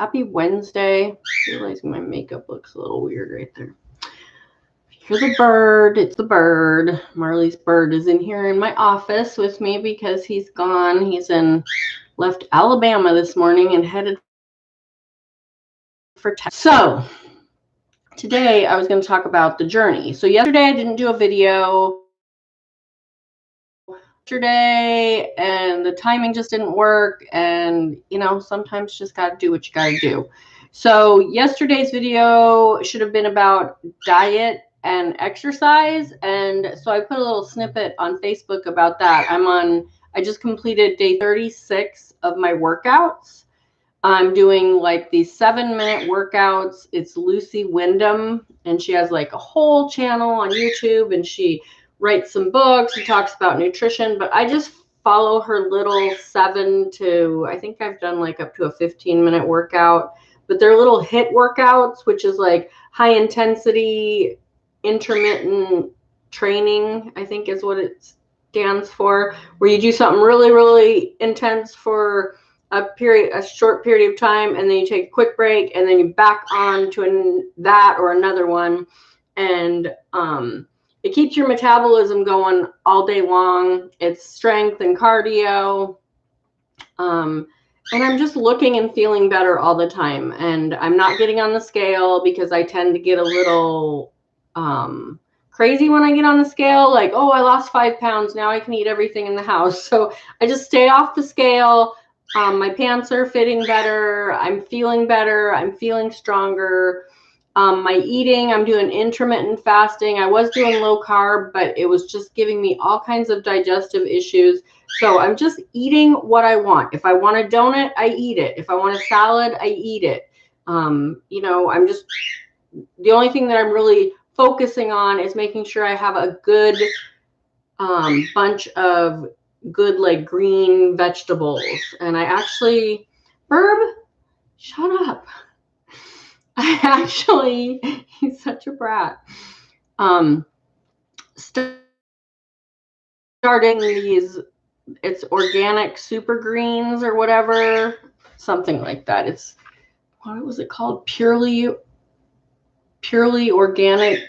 Happy Wednesday. Realizing my makeup looks a little weird right there. Here's the bird. It's the bird. Marley's bird is in here in my office with me because he's gone. Left Alabama this morning and headed for Texas. So today I was going to talk about the journey. So yesterday I didn't do a video. And the timing just didn't work, and sometimes just got to do what you got to do. So yesterday's video should have been about diet and exercise, and so I put a little snippet on Facebook about that. I just completed day 36 of my workouts. I'm doing like these 7-minute workouts. It's Lucy Wyndham, and she has like a whole channel on YouTube, and she writes some books and talks about nutrition, but I just follow her little I think I've done like up to a 15-minute workout, but they're little HIIT workouts, which is like high intensity intermittent training, I think is what it stands for, where you do something really, really intense for a short period of time, and then you take a quick break, and then you back on to that or another one, and it keeps your metabolism going all day long. It's strength and cardio. And I'm just looking and feeling better all the time. And I'm not getting on the scale because I tend to get a little crazy when I get on the scale. Like, oh, I lost 5 pounds. Now I can eat everything in the house. So I just stay off the scale. My pants are fitting better. I'm feeling better. I'm feeling stronger. My eating, I'm doing intermittent fasting. I was doing low carb, but it was just giving me all kinds of digestive issues. So I'm just eating what I want. If I want a donut, I eat it. If I want a salad, I eat it. I'm just, the only thing that I'm really focusing on is making sure I have a good bunch of good like green vegetables. And I actually, Burb, shut up. He's such a brat. Starting these, it's organic super greens or whatever, something like that. What was it called? Purely organic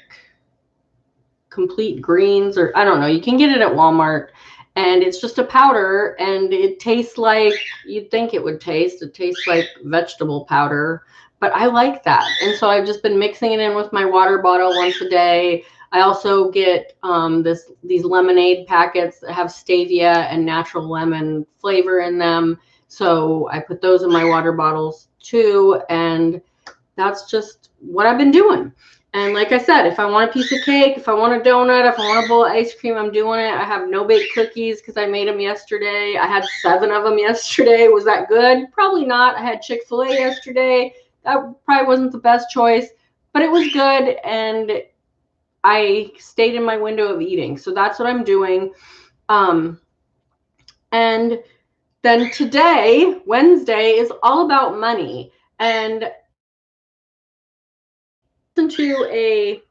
complete greens, or I don't know. You can get it at Walmart, and it's just a powder, and it tastes like you'd think it would taste. It tastes like vegetable powder. But I like that. And so I've just been mixing it in with my water bottle once a day. I also get these lemonade packets that have stevia and natural lemon flavor in them. So I put those in my water bottles too. And that's just what I've been doing. And like I said, if I want a piece of cake, if I want a donut, if I want a bowl of ice cream, I'm doing it. I have no-bake cookies because I made them yesterday. I had 7 of them yesterday. Was that good? Probably not. I had Chick-fil-A yesterday. That probably wasn't the best choice, but it was good, and I stayed in my window of eating. So that's what I'm doing. And then today, Wednesday, is all about money. And listen to a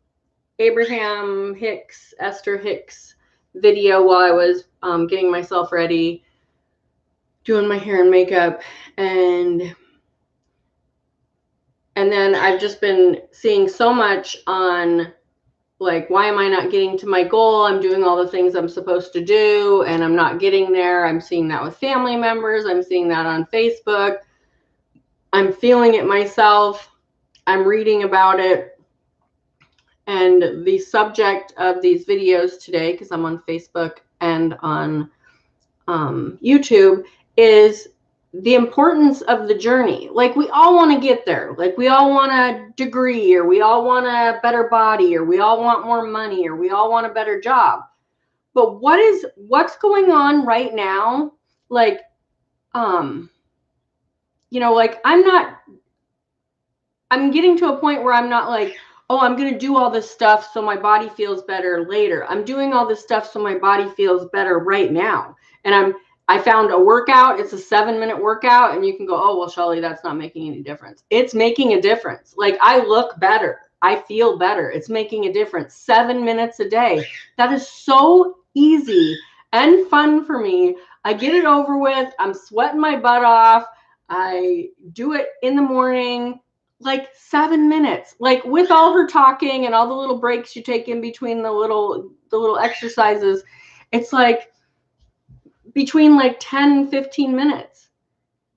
Esther Hicks video while I was getting myself ready, doing my hair and makeup, and then I've just been seeing so much on, like, why am I not getting to my goal? I'm doing all the things I'm supposed to do, and I'm not getting there. I'm seeing that with family members. I'm seeing that on Facebook. I'm feeling it myself. I'm reading about it. And the subject of these videos today, because I'm on Facebook and on YouTube, is the importance of the journey. Like, we all want to get there. Like, we all want a degree, or we all want a better body, or we all want more money, or we all want a better job. But what's going on right now? Like, like, I'm getting to a point where I'm not like, oh, I'm going to do all this stuff so my body feels better later. I'm doing all this stuff so my body feels better right now. And I found a workout. It's a 7-minute workout, and you can go, oh, well, Shelly, that's not making any difference. It's making a difference. Like, I look better. I feel better. It's making a difference. 7 minutes a day. That is so easy and fun for me. I get it over with. I'm sweating my butt off. I do it in the morning, like 7 minutes, like with all her talking and all the little breaks you take in between the little exercises. It's like between like 10 and 15 minutes.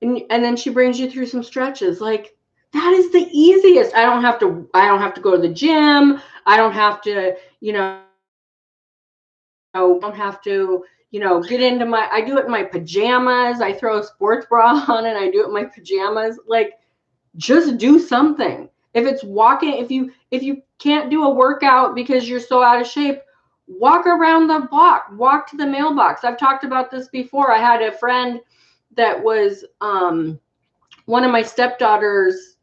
And then she brings you through some stretches. Like, that is the easiest. I don't have to go to the gym. I don't have to, don't have to, get into I do it in my pajamas. I throw a sports bra on and I do it in my pajamas. Like, just do something. If it's walking, if you can't do a workout because you're so out of shape, walk around the block, walk to the mailbox. I've talked about this before. I had a friend that was one of my stepdaughter's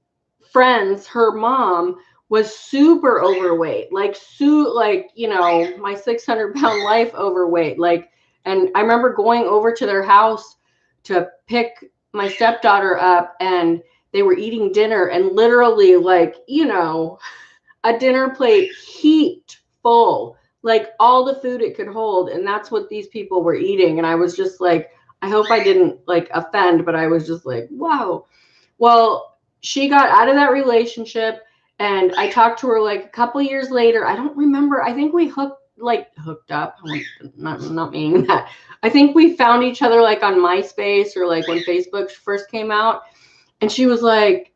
friends. Her mom was super overweight, like my 600-pound life overweight. Like, and I remember going over to their house to pick my stepdaughter up, and they were eating dinner, and literally, like, a dinner plate heaped full, like all the food it could hold. And that's what these people were eating. And I was just like, I hope I didn't like offend, but I was just like, wow. Well, she got out of that relationship, and I talked to her like a couple years later. I don't remember. I think we hooked up. Not meaning that. I think we found each other like on MySpace or like when Facebook first came out. And she was like,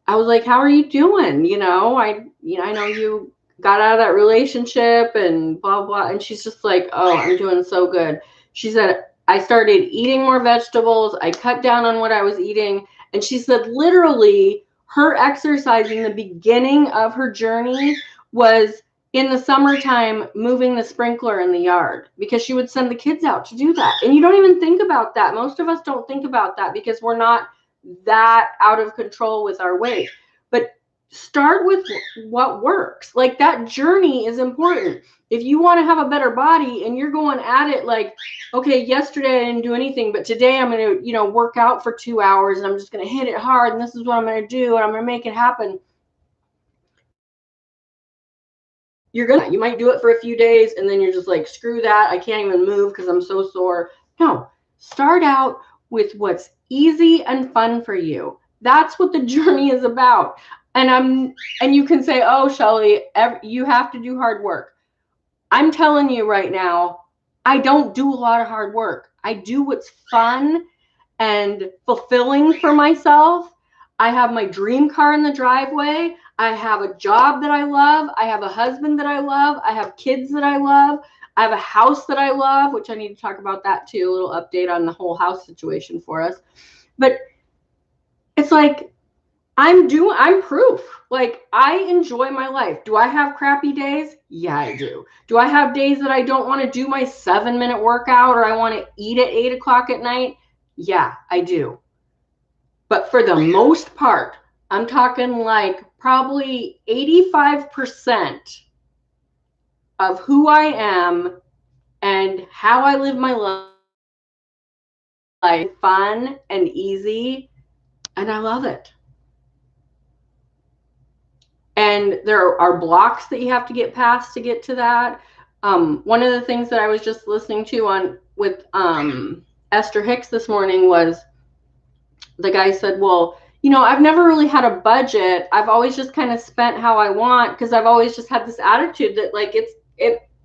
I was like, how are you doing? I know you got out of that relationship and blah, blah. And she's just like, oh, I'm doing so good. She said, I started eating more vegetables. I cut down on what I was eating. And she said, literally, her exercise in the beginning of her journey was in the summertime moving the sprinkler in the yard, because she would send the kids out to do that. And you don't even think about that. Most of us don't think about that because we're not that out of control with our weight. But start with what works. Like, that journey is important. If you want to have a better body and you're going at it like, okay, yesterday I didn't do anything, but today I'm going to, work out for 2 hours and I'm just going to hit it hard, and this is what I'm going to do, and I'm going to make it happen. You might do it for a few days and then you're just like, screw that. I can't even move because I'm so sore. No, start out with what's easy and fun for you. That's what the journey is about. And you can say, oh, Shelly, you have to do hard work. I'm telling you right now, I don't do a lot of hard work. I do what's fun and fulfilling for myself. I have my dream car in the driveway. I have a job that I love. I have a husband that I love. I have kids that I love. I have a house that I love, which I need to talk about that too. A little update on the whole house situation for us. But it's like, I'm proof. Like, I enjoy my life. Do I have crappy days? Yeah, I do. Do I have days that I don't want to do my 7-minute workout, or I want to eat at 8 o'clock at night? Yeah, I do. But for the most part, I'm talking like probably 85% of who I am and how I live my life, fun and easy, and I love it. And there are blocks that you have to get past to get to that. One of the things that I was just listening to with Esther Hicks this morning was, the guy said, well, I've never really had a budget. I've always just kind of spent how I want, because I've always just had this attitude that like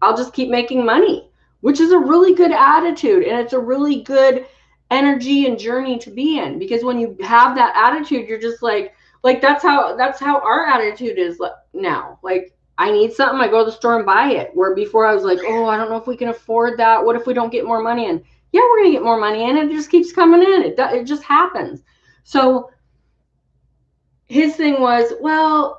I'll just keep making money, which is a really good attitude, and it's a really good energy and journey to be in, because when you have that attitude, you're just like that's how our attitude is now. Like, I need something, I go to the store and buy it. Where before I was like, oh, I don't know if we can afford that. What if we don't get more money in? Yeah, we're going to get more money in. It just keeps coming in. It just happens. So his thing was, well,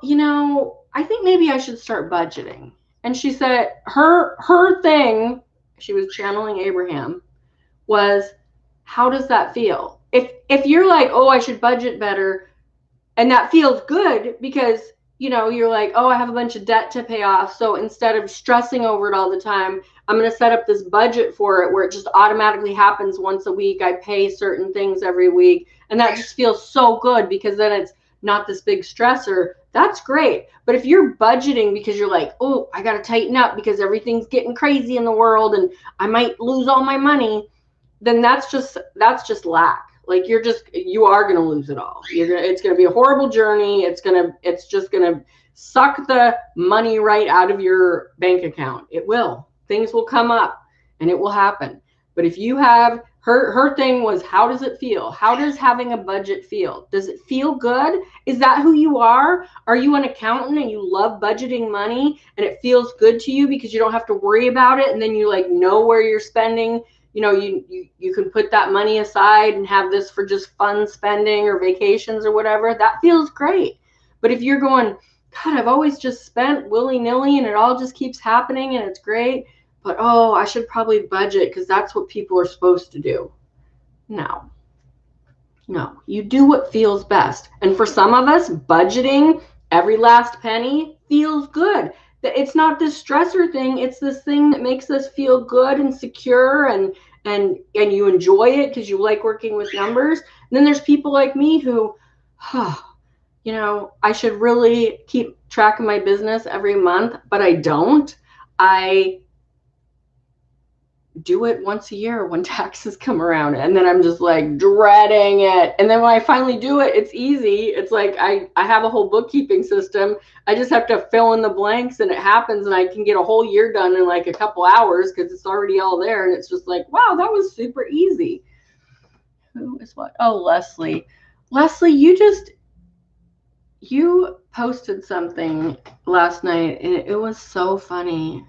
I think maybe I should start budgeting. And she said her thing, she was channeling Abraham, was, how does that feel? If you're like, oh, I should budget better, and that feels good because, you're like, oh, I have a bunch of debt to pay off. So instead of stressing over it all the time, I'm going to set up this budget for it where it just automatically happens once a week. I pay certain things every week. And that just feels so good, because then it's not this big stressor. That's great. But if you're budgeting because you're like, oh, I got to tighten up because everything's getting crazy in the world and I might lose all my money, then that's just lack. Like you are going to lose it all. It's going to be a horrible journey. It's just going to suck the money right out of your bank account. It will. Things will come up and it will happen. But if you have, her thing was, how does it feel? How does having a budget feel? Does it feel good? Is that who you are? Are you an accountant and you love budgeting money and it feels good to you because you don't have to worry about it, and then you like know where you're spending? You know, you can put that money aside and have this for just fun spending or vacations or whatever. That feels great. But if you're going, God, I've always just spent willy-nilly and it all just keeps happening and it's great, but oh, I should probably budget because that's what people are supposed to do. No, you do what feels best. And for some of us, budgeting every last penny feels good. It's not this stressor thing. It's this thing that makes us feel good and secure, and you enjoy it because you like working with numbers. And then there's people like me who, you know, I should really keep track of my business every month, but I don't. I do it once a year when taxes come around, and then I'm just like dreading it. And then when I finally do it, it's easy. It's like I have a whole bookkeeping system. I just have to fill in the blanks and it happens, and I can get a whole year done in like a couple hours because it's already all there. And it's just like, wow, that was super easy. Who is what? Oh, Leslie, you posted something last night and it was so funny.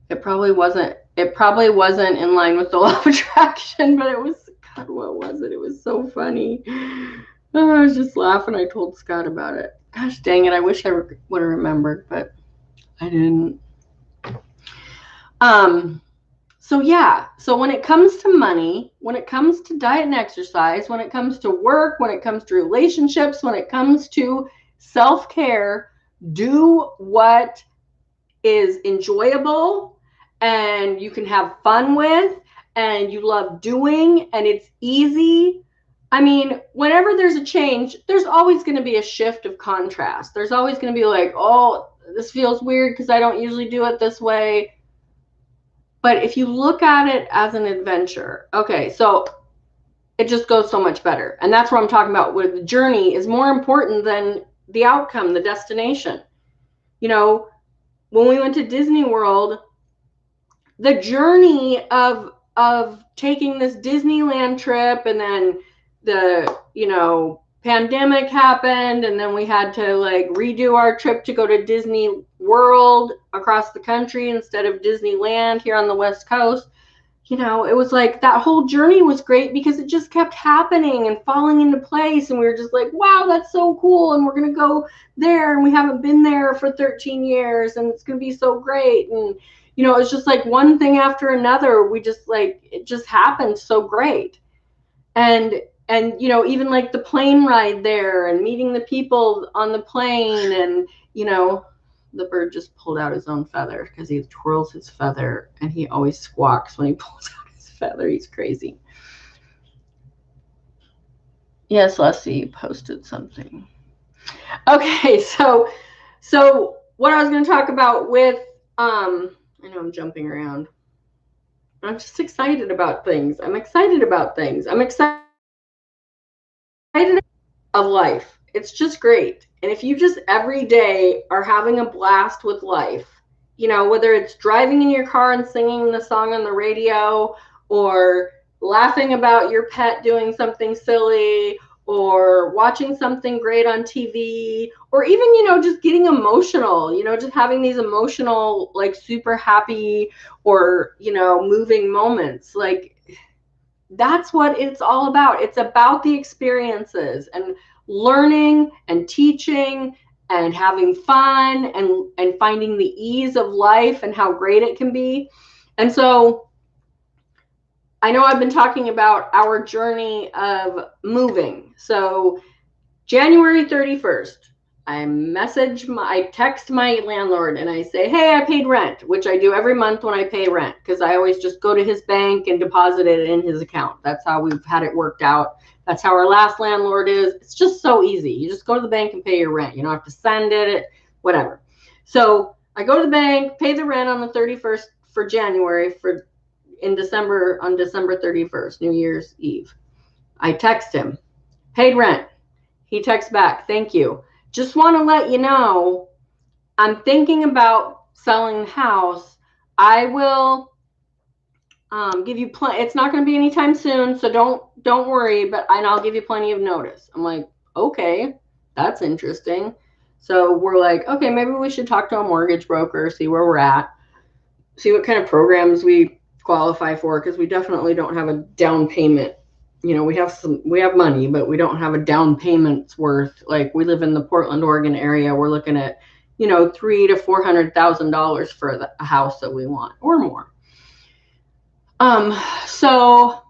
It probably wasn't in line with the law of attraction, but it was, God, what was it? It was so funny. Oh, I was just laughing. I told Scott about it. Gosh dang it. I wish I would have remembered, but I didn't. So yeah, so when it comes to money, when it comes to diet and exercise, when it comes to work, when it comes to relationships, when it comes to self-care, do what is enjoyable and you can have fun with and you love doing and it's easy. I mean, whenever there's a change, there's always going to be a shift of contrast. There's always going to be like, oh, this feels weird because I don't usually do it this way. But if you look at it as an adventure, okay, so it just goes so much better. And that's what I'm talking about, where the journey is more important than the outcome, the destination. You know, when we went to Disney World, the journey of taking this Disneyland trip, and then the, you know, pandemic happened, and then we had to like redo our trip to go to Disney World across the country instead of Disneyland here on the West Coast. You know, it was like that whole journey was great because it just kept happening and falling into place, and we were just like, wow, that's so cool, and we're going to go there, and we haven't been there for 13 years, and it's going to be so great. And you know, it's just like one thing after another. We just like, it just happened so great. And you know, even like the plane ride there and meeting the people on the plane, and you know, the bird just pulled out his own feather because he twirls his feather and he always squawks when he pulls out his feather. He's crazy. Yes, Leslie posted something. Okay, so what I was going to talk about with I know I'm jumping around. I'm just excited about things. I'm excited of life. It's just great. And if you just every day are having a blast with life, you know, whether it's driving in your car and singing the song on the radio, or laughing about your pet doing something silly, or watching something great on TV, or even, you know, just getting emotional, you know, just having these emotional, like super happy or, you know, moving moments. Like, that's what it's all about. It's about the experiences and learning and teaching and having fun and finding the ease of life and how great it can be. And so I know I've been talking about our journey of moving. So January 31st, I text my landlord and I say, hey, I paid rent, which I do every month when I pay rent, because I always just go to his bank and deposit it in his account. That's how we've had it worked out. That's how our last landlord is. It's just so easy. You just go to the bank and pay your rent. You don't have to send it, whatever. So I go to the bank, pay the rent on the 31st for January, on December 31st, New Year's Eve. I text him, paid rent. He texts back, thank you. Just want to let you know, I'm thinking about selling the house. I will give you it's not going to be anytime soon, so don't worry, and I'll give you plenty of notice. I'm like, okay, that's interesting. So we're like, okay, maybe we should talk to a mortgage broker, see where we're at, see what kind of programs we qualify for, because we definitely don't have a down payment. You know, we have money, but we don't have a down payment's worth. Like, we live in the Portland, Oregon area. We're looking at, you know, $300,000 to $400,000 for a house that we want or more. So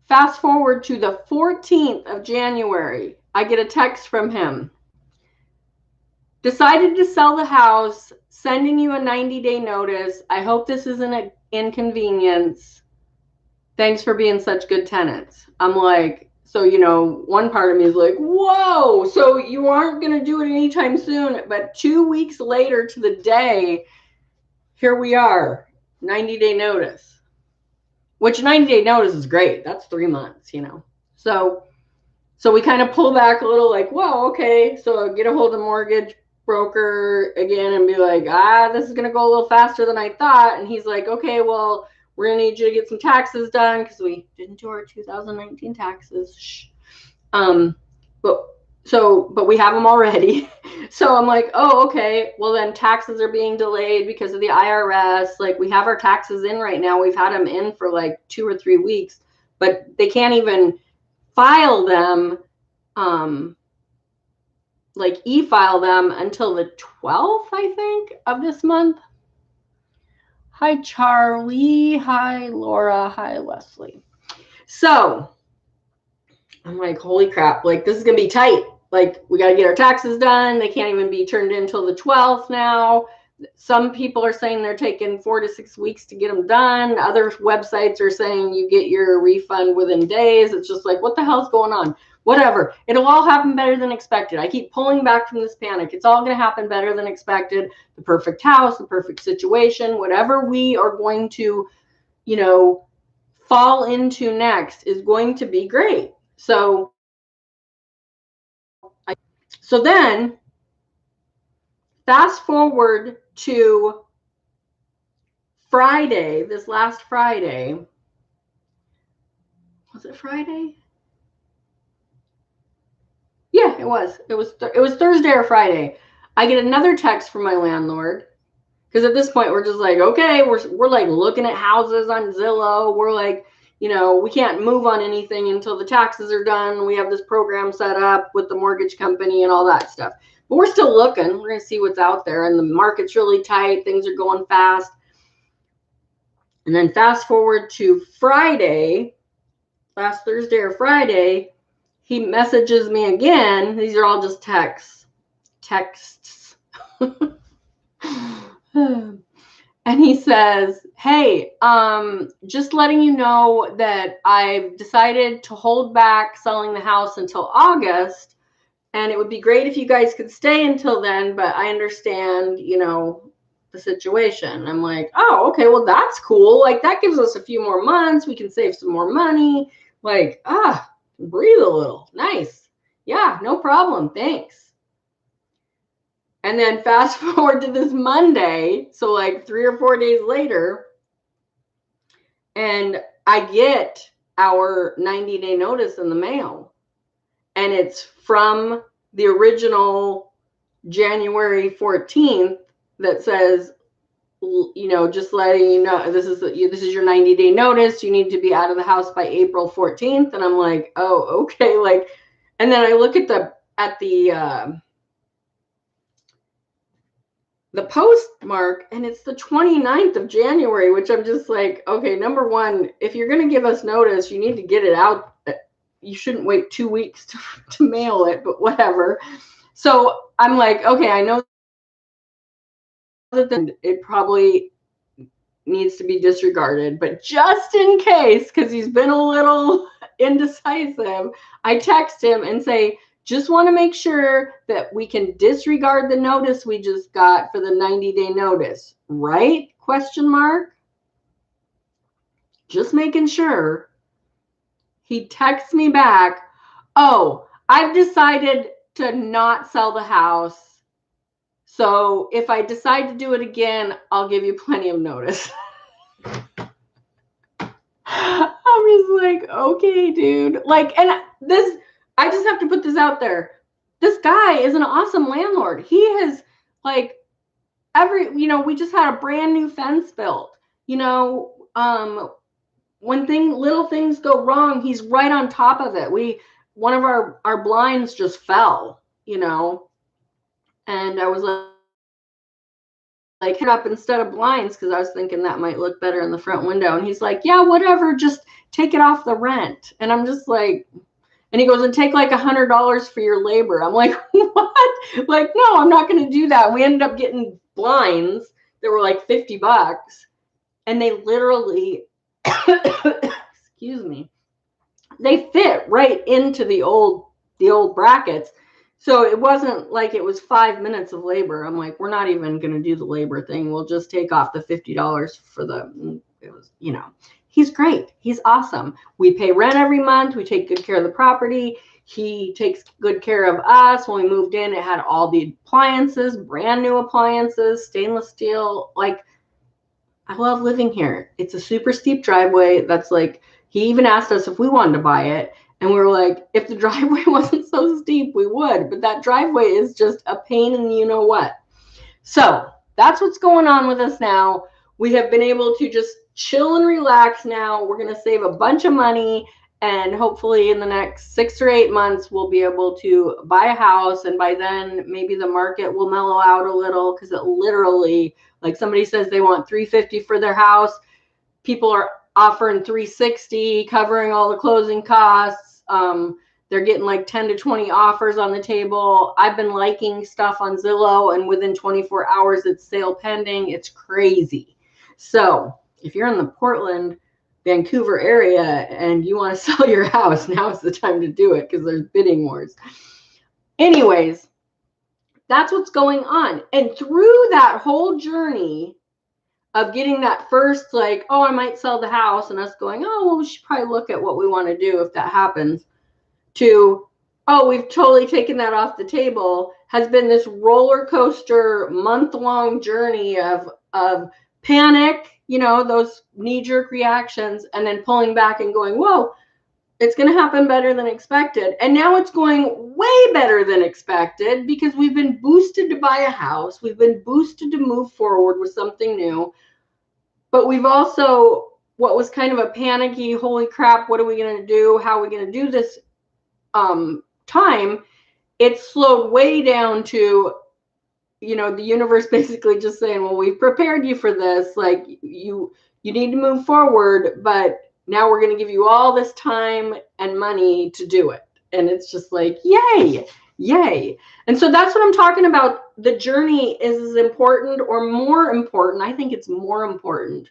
fast forward to the 14th of January, I get a text from him. Decided to sell the house, sending you a 90-day notice. I hope this isn't an inconvenience. Thanks for being such good tenants. I'm like, so, you know, one part of me is like, whoa, so you aren't going to do it anytime soon. But 2 weeks later to the day, here we are, 90-day notice. Which 90-day notice is great. That's 3 months, you know. So we kind of pull back a little, like, whoa, okay. So get a hold of the mortgage broker again and be like, this is going to go a little faster than I thought. And he's like, okay, well, we're going to need you to get some taxes done because we didn't do our 2019 taxes. Shh. But we have them already. So I'm like, oh, okay. Well, then taxes are being delayed because of the IRS. Like, we have our taxes in right now. We've had them in for like 2 or 3 weeks, but they can't even file them, like e-file them until the 12th, I think, of this month. Hi, Charlie. Hi, Laura. Hi, Leslie. So I'm like, holy crap, like, this is going to be tight. Like, we got to get our taxes done. They can't even be turned in until the 12th now. Some people are saying they're taking 4 to 6 weeks to get them done. Other websites are saying you get your refund within days. It's just like, what the hell's going on? Whatever. It'll all happen better than expected. I keep pulling back from this panic. It's all going to happen better than expected. The perfect house, the perfect situation, whatever we are going to, you know, fall into next is going to be great. So then fast forward to Friday, this last Friday. Was it Friday? Yeah, it was. It was Thursday or Friday. I get another text from my landlord, because at this point we're just like, okay, we're like looking at houses on Zillow. We're like, you know, we can't move on anything until the taxes are done. We have this program set up with the mortgage company and all that stuff. But we're still looking. We're going to see what's out there. And the market's really tight. Things are going fast. And then fast forward to Friday, last Thursday or Friday, he messages me again. These are all just texts. And he says, hey, just letting you know that I've decided to hold back selling the house until August. And it would be great if you guys could stay until then, but I understand, you know, the situation. I'm like, oh, okay, well, that's cool. Like, that gives us a few more months. We can save some more money. Like, breathe a little. Nice. Yeah, no problem. Thanks. And then fast forward to this Monday, so like 3 or 4 days later, and I get our 90-day notice in the mail. And it's from the original January 14th that says, you know, just letting you know, this is your 90-day notice. You need to be out of the house by April 14th. And I'm like, oh, okay. Like, and then I look at the postmark, and it's the 29th of January, which I'm just like, okay, number one, if you're going to give us notice, you need to get it out. You shouldn't wait 2 weeks to mail it, but whatever. So I'm like, okay, I know that it probably needs to be disregarded, but just in case, because he's been a little indecisive, I text him and say, just want to make sure that we can disregard the notice we just got for the 90-day notice, right? Question mark. just making sure. He texts me back, oh, I've decided to not sell the house. So if I decide to do it again, I'll give you plenty of notice. I'm just like, okay, dude. Like, and this, I just have to put this out there. This guy is an awesome landlord. He has, like, we just had a brand new fence built. When little things go wrong, he's right on top of it. One of our blinds just fell, and I was like up instead of blinds because I was thinking that might look better in the front window. And he's like, yeah, whatever, just take it off the rent. And I'm just like, and he goes, and take like $100 for your labor. I'm like, what? Like, no, I'm not going to do that. We ended up getting blinds that were like $50, and they literally, excuse me, they fit right into the old brackets. So it wasn't like it was 5 minutes of labor. I'm like, we're not even going to do the labor thing. We'll just take off the $50 for it was, he's great. He's awesome. We pay rent every month. We take good care of the property. He takes good care of us. When we moved in, it had all the appliances, brand new appliances, stainless steel. Like, I love living here. It's a super steep driveway. That's like, he even asked us if we wanted to buy it. And we were like, if the driveway wasn't so steep, we would. But that driveway is just a pain in the you-know-what. So that's what's going on with us now. We have been able to just chill and relax now. We're going to save a bunch of money. And hopefully in the next 6 or 8 months, we'll be able to buy a house. And by then, maybe the market will mellow out a little, because it literally, like, somebody says they want $350 for their house. People are offering $360, covering all the closing costs. They're getting like 10 to 20 offers on the table. I've been liking stuff on Zillow, and within 24 hours, it's sale pending. It's crazy. So if you're in the Portland, Vancouver area and you want to sell your house, now is the time to do it, because there's bidding wars. Anyways, that's what's going on. And through that whole journey of getting that first, like, oh, I might sell the house, and us going, oh, well, we should probably look at what we want to do if that happens, to, oh, we've totally taken that off the table, has been this roller coaster month-long journey of panic, those knee-jerk reactions, and then pulling back and going, whoa, it's going to happen better than expected. And now it's going way better than expected, because we've been boosted to buy a house. We've been boosted to move forward with something new. But we've also, what was kind of a panicky, holy crap, what are we going to do? How are we going to do this time? It's slowed way down to, the universe basically just saying, well, we've prepared you for this. Like, you need to move forward, but now we're going to give you all this time and money to do it. And it's just like, yay, yay. And so that's what I'm talking about. The journey is as important, or more important. I think it's more important.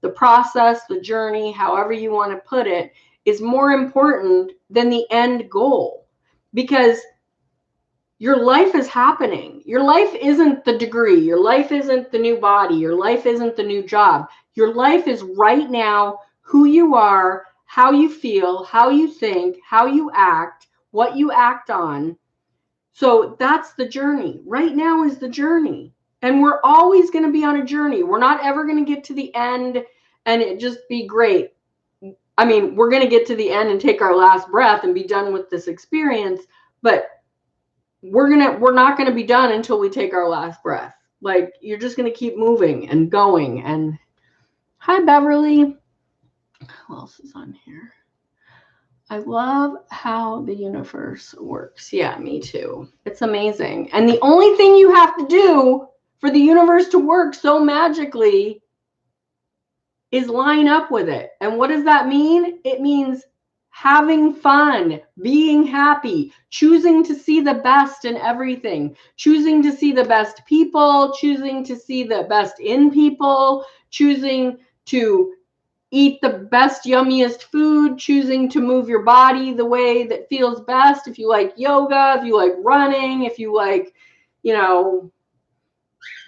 The process, the journey, however you want to put it, is more important than the end goal, because your life is happening. Your life isn't the degree. Your life isn't the new body. Your life isn't the new job. Your life is right now, who you are, how you feel, how you think, how you act, what you act on. So that's the journey. Right now is the journey. And we're always going to be on a journey. We're not ever going to get to the end and it just be great. I mean, we're going to get to the end and take our last breath and be done with this experience, but we're not going to be done until we take our last breath. Like, you're just going to keep moving and going. And hi, Beverly. Who else is on here? I love how the universe works. Yeah, me too. It's amazing. And the only thing you have to do for the universe to work so magically is line up with it. And what does that mean? It means having fun, being happy, choosing to see the best in everything, choosing to see the best people, choosing to see the best in people, choosing to eat the best, yummiest food, choosing to move your body the way that feels best. If you like yoga, if you like running, if you like,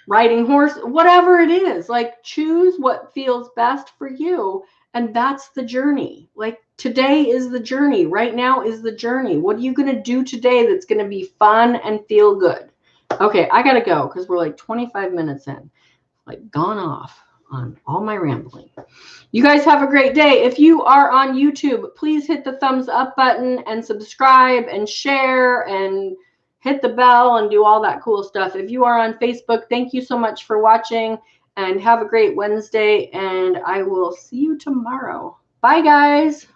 riding horse, whatever it is, like, choose what feels best for you And that's the journey. Like today is the journey. Right now is the journey. What are you going to do today that's going to be fun and feel good? Okay, I got to go because we're like 25 minutes in. Like gone off on all my rambling. You guys have a great day. If you are on YouTube, please hit the thumbs up button and subscribe and share and hit the bell and do all that cool stuff. If you are on Facebook, thank you so much for watching and have a great Wednesday, and I will see you tomorrow. Bye, guys.